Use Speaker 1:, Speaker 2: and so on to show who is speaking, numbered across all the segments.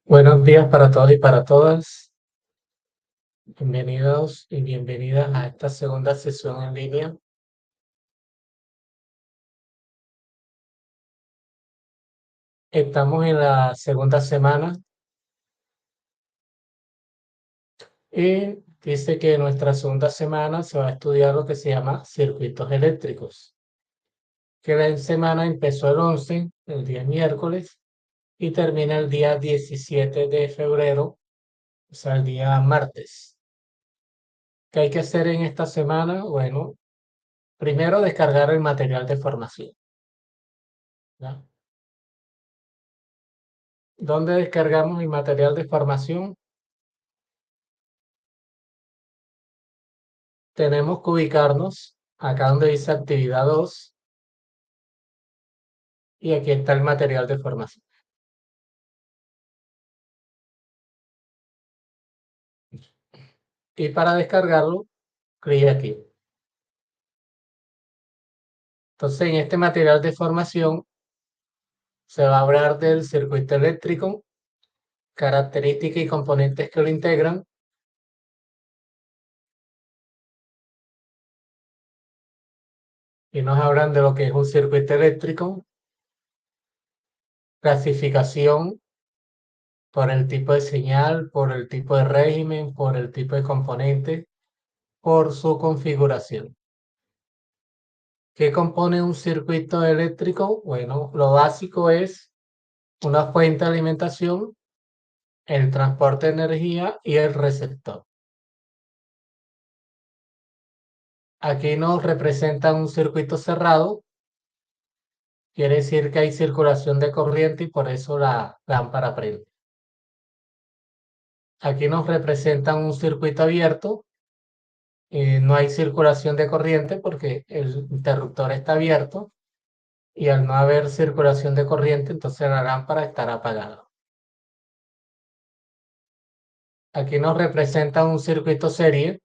Speaker 1: Buenos días para todos y para todas. Bienvenidos y bienvenidas a esta segunda sesión en línea. Estamos en la segunda semana y dice que en nuestra segunda semana se va a estudiar lo que se llama circuitos eléctricos. Que la semana empezó el 11, el día miércoles, y termina el día 17 de febrero, o sea, el día martes. ¿Qué hay que hacer en esta semana? Bueno, primero descargar el material de formación, ¿ya? ¿Dónde descargamos el material de formación? Tenemos que ubicarnos acá donde dice actividad 2 y aquí está el material de formación. Y para descargarlo, clic aquí. Entonces, en este material de formación se va a hablar del circuito eléctrico, características y componentes que lo integran. Y nos hablan de lo que es un circuito eléctrico, clasificación por el tipo de señal, por el tipo de régimen, por el tipo de componente, por su configuración. ¿Qué compone un circuito eléctrico? Bueno, lo básico es una fuente de alimentación, el transporte de energía y el receptor. Aquí nos representan un circuito cerrado, quiere decir que hay circulación de corriente y por eso la lámpara prende. Aquí nos representan un circuito abierto, no hay circulación de corriente porque el interruptor está abierto y al no haber circulación de corriente, entonces la lámpara estará apagada. Aquí nos representan un circuito serie.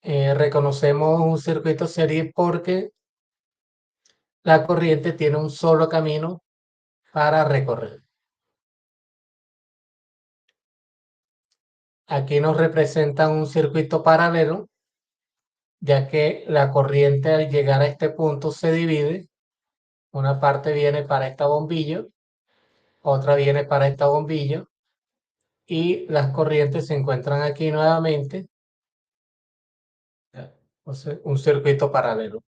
Speaker 1: Reconocemos un circuito serie porque la corriente tiene un solo camino para recorrer. Aquí nos representan un circuito paralelo, ya que la corriente al llegar a este punto se divide. Una parte viene para esta bombilla, otra viene para esta bombilla y las corrientes se encuentran aquí nuevamente. Entonces, un circuito paralelo.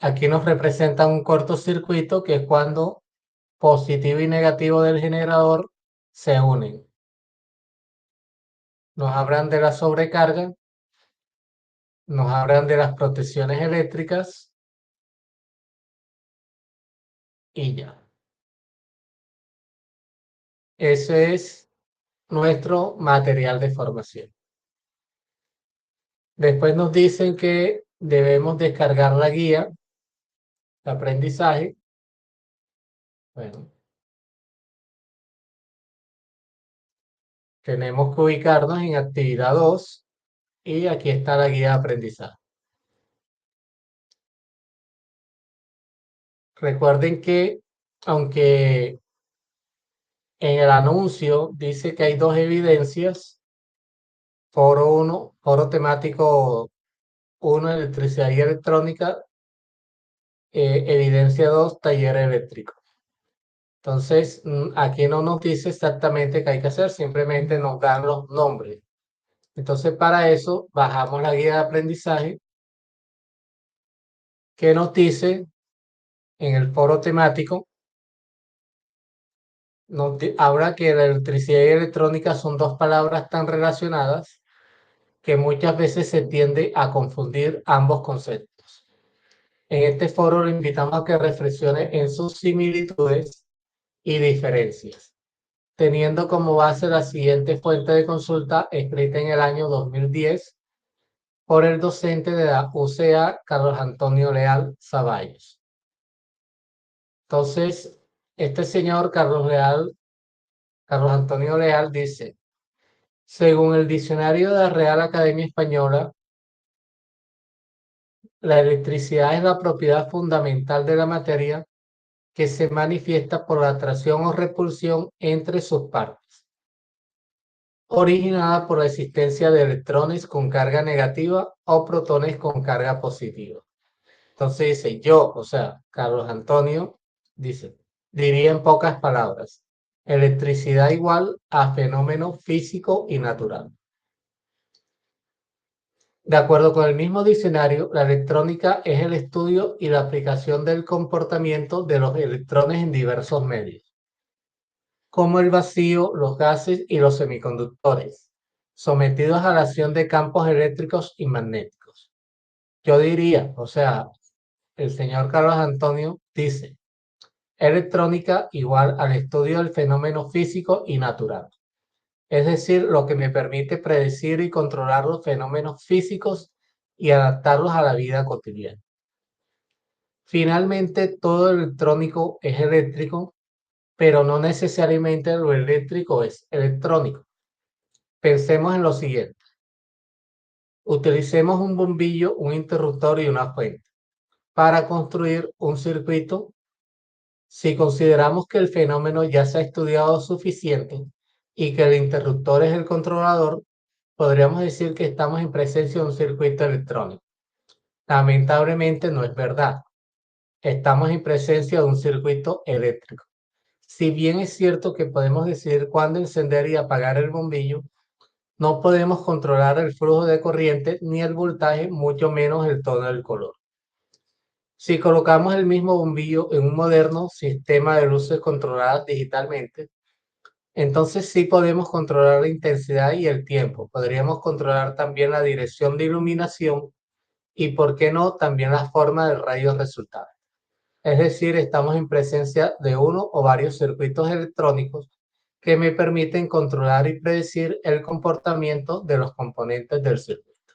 Speaker 1: Aquí nos representa un cortocircuito, que es cuando positivo y negativo del generador se unen. Nos hablan de la sobrecarga, nos hablan de las protecciones eléctricas y ya. Ese es nuestro material de formación. Después nos dicen que debemos descargar la guía de aprendizaje. Bueno, tenemos que ubicarnos en actividad 2 y aquí está la guía de aprendizaje. Recuerden que aunque en el anuncio dice que hay dos evidencias, foro 1, foro temático 1, electricidad y electrónica, evidencia 2, taller eléctrico. Entonces, aquí no nos dice exactamente qué hay que hacer, simplemente nos dan los nombres. Entonces, para eso, bajamos la guía de aprendizaje que nos dice en el foro temático, ahora que la electricidad y electrónica son dos palabras tan relacionadas que muchas veces se tiende a confundir ambos conceptos. En este foro le invitamos a que reflexione en sus similitudes y diferencias, teniendo como base la siguiente fuente de consulta escrita en el año 2010 por el docente de la UCA, Carlos Antonio Leal Zavallos. Entonces, este señor Carlos Antonio Leal dice, según el diccionario de la Real Academia Española, la electricidad es la propiedad fundamental de la materia que se manifiesta por la atracción o repulsión entre sus partes, originada por la existencia de electrones con carga negativa o protones con carga positiva. Entonces dice, yo, o sea, Carlos Antonio, dice, diría en pocas palabras, electricidad igual a fenómeno físico y natural. De acuerdo con el mismo diccionario, la electrónica es el estudio y la aplicación del comportamiento de los electrones en diversos medios, como el vacío, los gases y los semiconductores, sometidos a la acción de campos eléctricos y magnéticos. Yo diría, o sea, el señor Carlos Antonio dice, electrónica igual al estudio del fenómeno físico y natural, es decir, lo que me permite predecir y controlar los fenómenos físicos y adaptarlos a la vida cotidiana. Finalmente, todo electrónico es eléctrico, pero no necesariamente lo eléctrico es electrónico. Pensemos en lo siguiente. Utilicemos un bombillo, un interruptor y una fuente para construir un circuito. Si consideramos que el fenómeno ya se ha estudiado suficiente y que el interruptor es el controlador, podríamos decir que estamos en presencia de un circuito electrónico. Lamentablemente no es verdad. Estamos en presencia de un circuito eléctrico. Si bien es cierto que podemos decidir cuándo encender y apagar el bombillo, no podemos controlar el flujo de corriente ni el voltaje, mucho menos el tono del color. Si colocamos el mismo bombillo en un moderno sistema de luces controladas digitalmente, entonces sí podemos controlar la intensidad y el tiempo. Podríamos controlar también la dirección de iluminación y, por qué no, también la forma del rayo resultante. Es decir, estamos en presencia de uno o varios circuitos electrónicos que me permiten controlar y predecir el comportamiento de los componentes del circuito.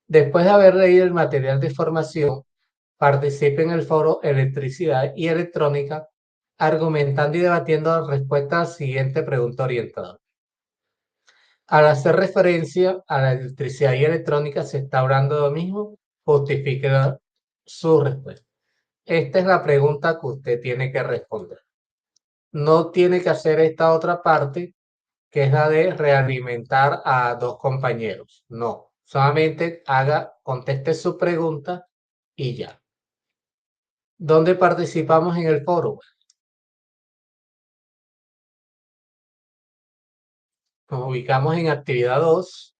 Speaker 1: Después de haber leído el material de formación, participe en el foro Electricidad y Electrónica, argumentando y debatiendo la respuesta a la siguiente pregunta orientada. Al hacer referencia a la electricidad y electrónica, ¿se está hablando de lo mismo? Justifique su respuesta. Esta es la pregunta que usted tiene que responder. No tiene que hacer esta otra parte, que es la de realimentar a dos compañeros. No, solamente conteste su pregunta y ya. ¿Dónde participamos en el foro? Nos ubicamos en actividad 2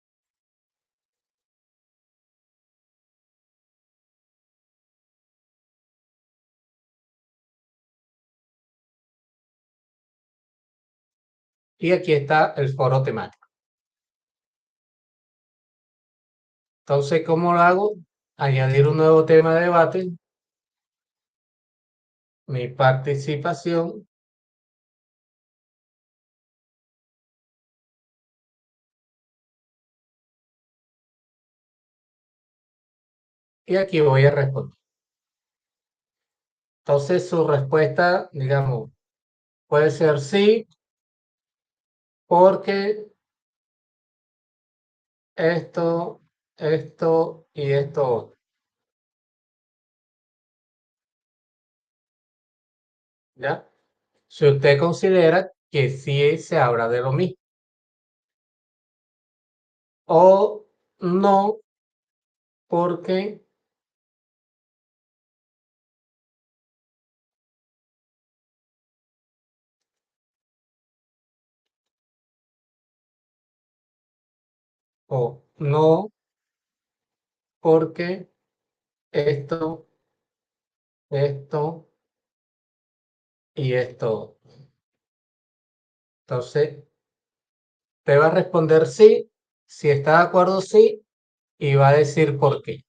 Speaker 1: y aquí está el foro temático. Entonces, ¿cómo lo hago? Añadir un nuevo tema de debate, mi participación, y aquí voy a responder. Entonces, su respuesta, digamos, puede ser sí, porque esto y esto otro, ¿ya? Si usted considera que sí se habla de lo mismo, o no, porque o no, porque esto, esto y esto. Entonces, te va a responder sí, si está de acuerdo sí, y va a decir por qué.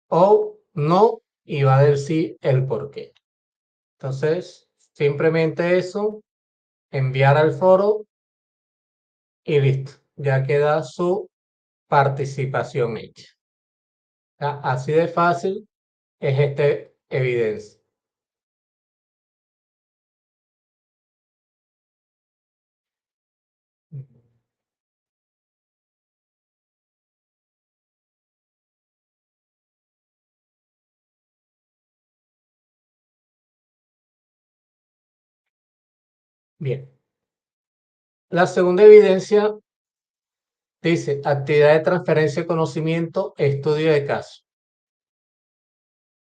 Speaker 1: O no, y va a decir el por qué. Entonces, simplemente eso, enviar al foro y listo. Ya queda su participación hecha. Así de fácil es este evidencia. Bien. La segunda evidencia dice actividad de transferencia de conocimiento, estudio de caso.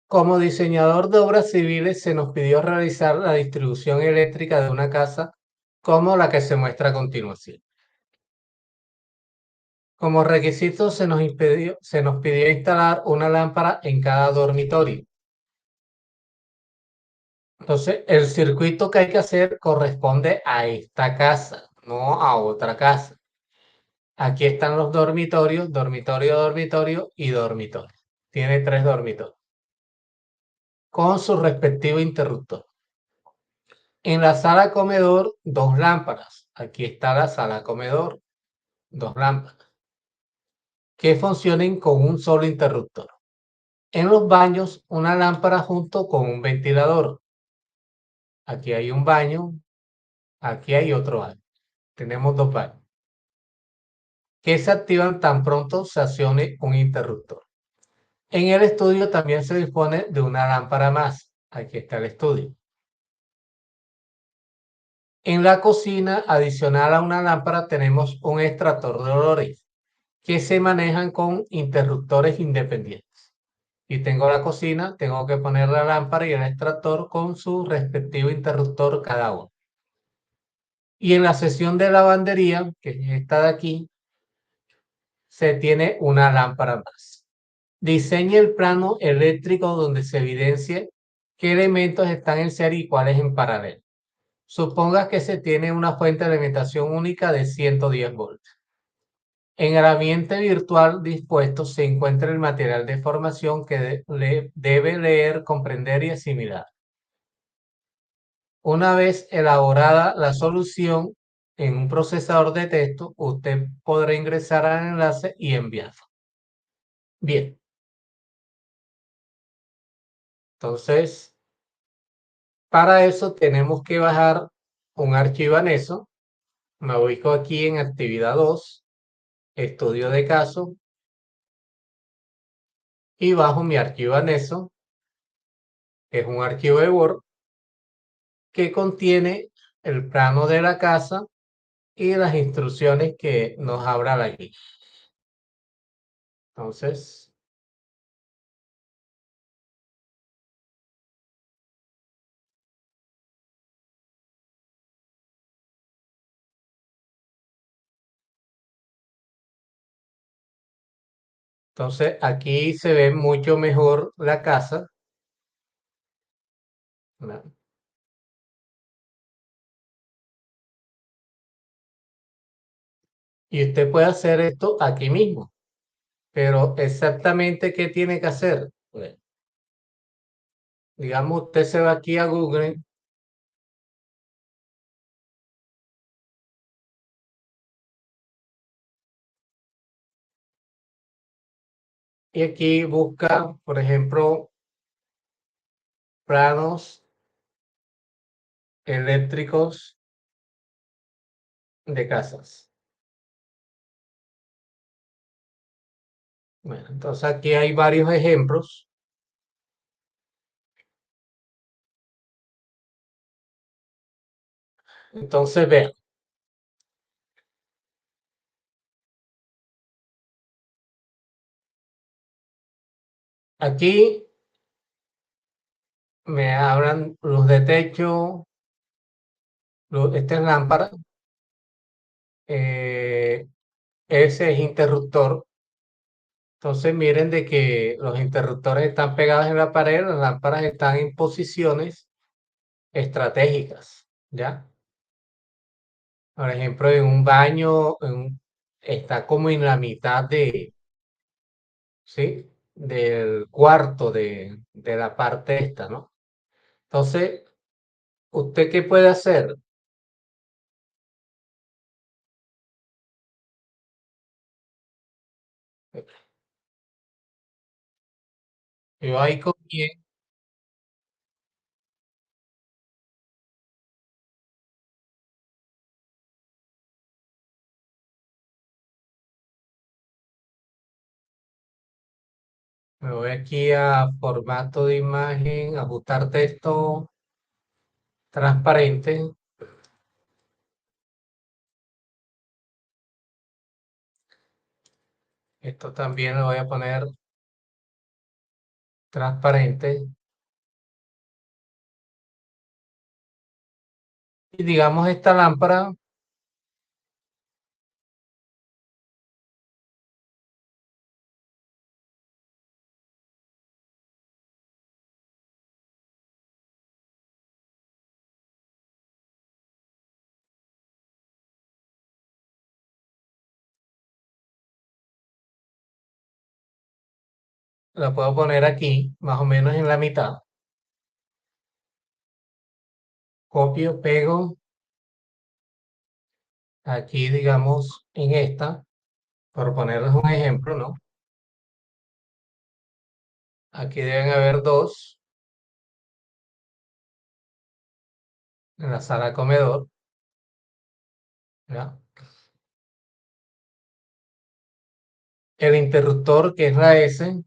Speaker 1: Como diseñador de obras civiles se nos pidió realizar la distribución eléctrica de una casa como la que se muestra a continuación. Como requisito se nos pidió instalar una lámpara en cada dormitorio. Entonces, el circuito que hay que hacer corresponde a esta casa, no a otra casa. Aquí están los dormitorios, dormitorio, dormitorio y dormitorio. Tiene 3 dormitorios con su respectivo interruptor. En la sala comedor, 2 lámparas. Aquí está la sala comedor, 2 lámparas que funcionen con un solo interruptor. En los baños, una lámpara junto con un ventilador. Aquí hay un baño, aquí hay otro baño. Tenemos 2 baños que se activan tan pronto se accione un interruptor. En el estudio también se dispone de una lámpara más. Aquí está el estudio. En la cocina, adicional a una lámpara, tenemos un extractor de olores que se manejan con interruptores independientes. Y tengo la cocina, tengo que poner la lámpara y el extractor con su respectivo interruptor cada uno. Y en la sección de lavandería, que es esta de aquí, se tiene una lámpara más. Diseñe el plano eléctrico donde se evidencie qué elementos están en serie y cuáles en paralelo. Suponga que se tiene una fuente de alimentación única de 110 volts. En el ambiente virtual dispuesto se encuentra el material de formación que debe leer, comprender y asimilar. Una vez elaborada la solución en un procesador de texto, usted podrá ingresar al enlace y enviarlo. Bien, entonces para eso tenemos que bajar un archivo ANESO. Me ubico aquí en actividad 2, estudio de caso, y bajo mi archivo ANESO, que es un archivo de Word que contiene el plano de la casa y las instrucciones que nos habla la guía. Entonces, aquí se ve mucho mejor la casa, ¿verdad? Y usted puede hacer esto aquí mismo, pero exactamente qué tiene que hacer. Pues, digamos, usted se va aquí a Google y aquí busca, por ejemplo, planos eléctricos de casas. Bueno, entonces aquí hay varios ejemplos. Entonces vean, aquí me hablan luz de techo, esta es lámpara, ese es interruptor. Entonces miren de que los interruptores están pegados en la pared, las lámparas están en posiciones estratégicas, ¿ya? Por ejemplo, en un baño, está como en la mitad ¿sí? Del cuarto de la parte esta, ¿no? Entonces, ¿usted qué puede hacer? Yo ahí copié, me voy aquí a formato de imagen, ajustar texto transparente. Esto también lo voy a poner transparente. Y digamos, esta lámpara la puedo poner aquí, más o menos en la mitad. Copio, pego aquí, digamos, en esta, por ponerles un ejemplo, ¿no? Aquí deben haber dos en la sala comedor, ¿ya? El interruptor, que es la S,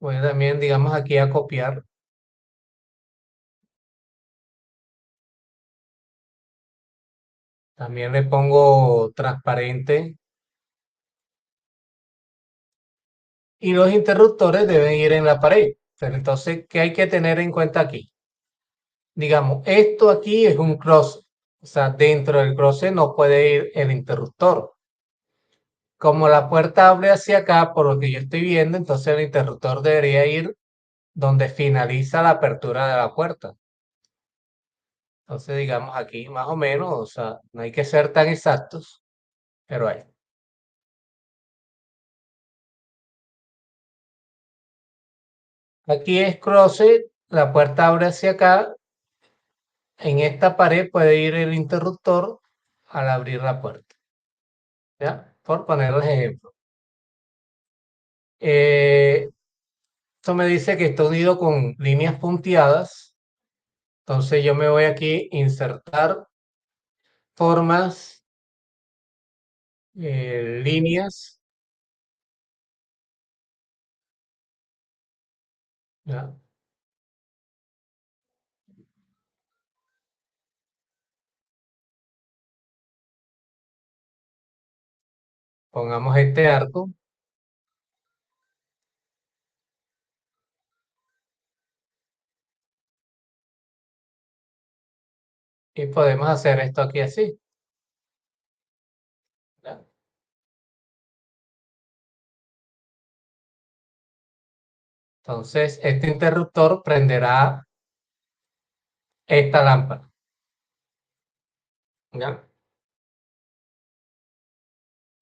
Speaker 1: voy también, digamos, aquí a copiar. También le pongo transparente. Y los interruptores deben ir en la pared. Pero entonces, ¿qué hay que tener en cuenta aquí? Digamos, esto aquí es un closet. O sea, dentro del closet no puede ir el interruptor. Como la puerta abre hacia acá, por lo que yo estoy viendo, entonces el interruptor debería ir donde finaliza la apertura de la puerta. Entonces, digamos aquí más o menos, o sea, no hay que ser tan exactos, pero ahí. Aquí es closet, la puerta abre hacia acá. En esta pared puede ir el interruptor al abrir la puerta, ¿ya? Por ponerles ejemplo. Esto me dice que está unido con líneas punteadas. Entonces yo me voy aquí, insertar formas, líneas, ¿ya? Pongamos este arco y podemos hacer esto aquí así, ¿ya? Entonces este interruptor prenderá esta lámpara, ¿ya?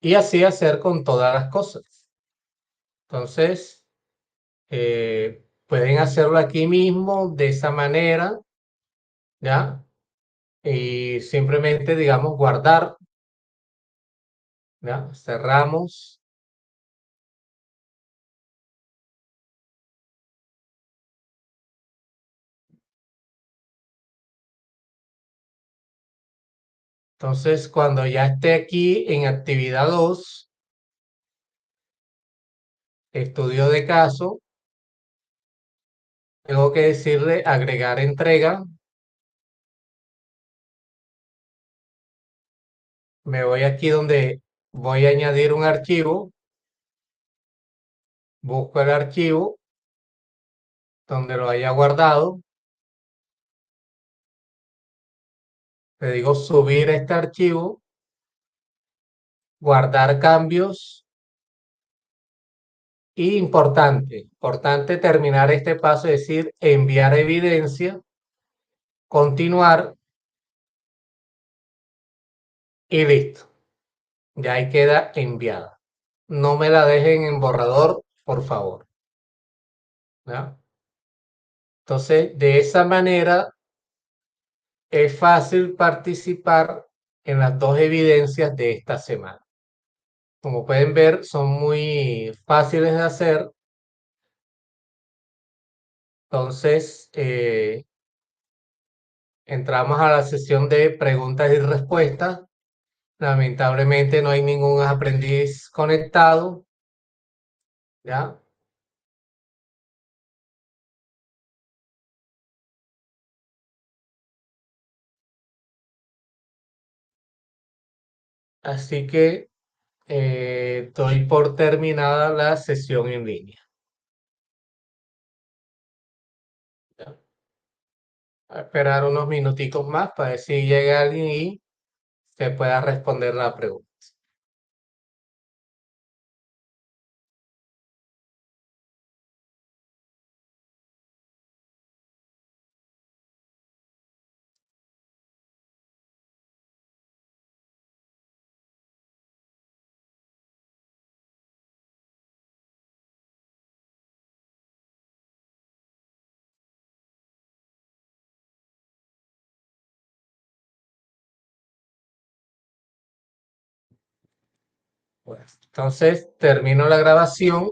Speaker 1: Y así hacer con todas las cosas. Entonces, pueden hacerlo aquí mismo de esa manera, ¿ya? Y simplemente, digamos, guardar, ¿ya? Cerramos. Entonces, cuando ya esté aquí en actividad 2, estudio de caso, tengo que decirle agregar entrega. Me voy aquí donde voy a añadir un archivo, busco el archivo donde lo haya guardado, le digo subir este archivo guardar cambios y importante terminar este paso, es decir, enviar evidencia, continuar y listo. Ya ahí queda enviada. No me la dejen en borrador, por favor. ¿Ya? Entonces, de esa manera es fácil participar en las dos evidencias de esta semana. Como pueden ver, son muy fáciles de hacer. Entonces, entramos a la sesión de preguntas y respuestas. Lamentablemente no hay ningún aprendiz conectado, ¿ya? Así que doy por terminada la sesión en línea. ¿Ya? A esperar unos minuticos más para ver si llega alguien y se pueda responder la pregunta. Bueno, entonces termino la grabación.